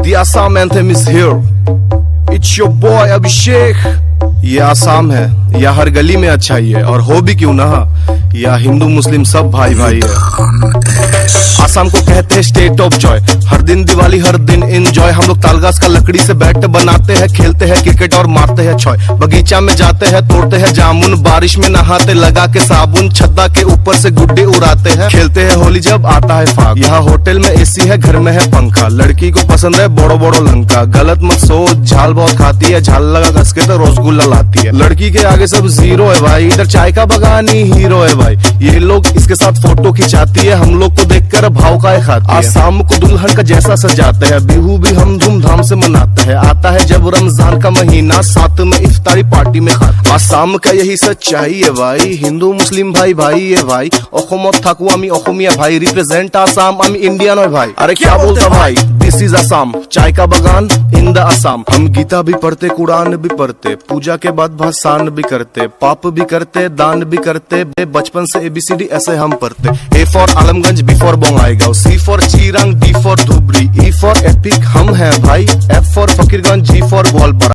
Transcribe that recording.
The Assam anthem is here. It's your boy Abhishek. ये आसाम है या हर गली में अच्छाई है, और हो भी क्यों ना, या हिंदू मुस्लिम सब भाई भाई है। आसाम को कहते हैं स्टेट ऑफ जॉय, हर दिन दिवाली हर दिन एंजॉय। हम लोग तालगाछ का लकड़ी से बैट बनाते हैं, खेलते हैं क्रिकेट और मारते हैं छॉय। बगीचा में जाते हैं, तोड़ते हैं जामुन, बारिश में नहाते लगा के साबुन। छत्ता के ऊपर से गुड्डे उड़ाते हैं, खेलते हैं होली जब आता है फाग। यहाँ होटल में एसी है, घर में है पंखा, लड़की को पसंद है बड़ो बड़ो लंका। गलत मत सोच, झाल बहुत खाती है, झाल लगा कस के तो रसगुल्ला लाती है। लड़की के आगे सब जीरो है भाई, इधर चाय का बगानी हीरो है भाई। ये लोग इसके साथ फोटो खिंचाती है, हम लोग को देखकर भाव का खाती है। आसाम को दुल्हन का जैसा सजाते हैं, बिहू भी हम धूमधाम से मनाते हैं। आता है जब रमजान का महीना, साथ में इफ्तारी पार्टी में खाते। आसाम का यही सच्चाई है भाई, हिंदू मुस्लिम भाई भाई है भाई। অসমত থাকো আমি অসমীয়া भाई, रिप्रेजेंट आसाम, আমি इंडियन है भाई। अरे क्या बोलता भाई, दिस इज आसाम, चाय का बगान इन द आसाम। हम गीता भी पढ़ते, कुरान भी पढ़ते, पूजा के बाद भाषण भी करते, पाप भी करते, दान भी करते। बचपन से ABCD ऐसे हम पढ़ते। A for Alamganj, B for Bongaigaon, C for Chirang, D for Dhubri, E for epic हम हैं भाई, F for Fakirganj, G for Gwalpara.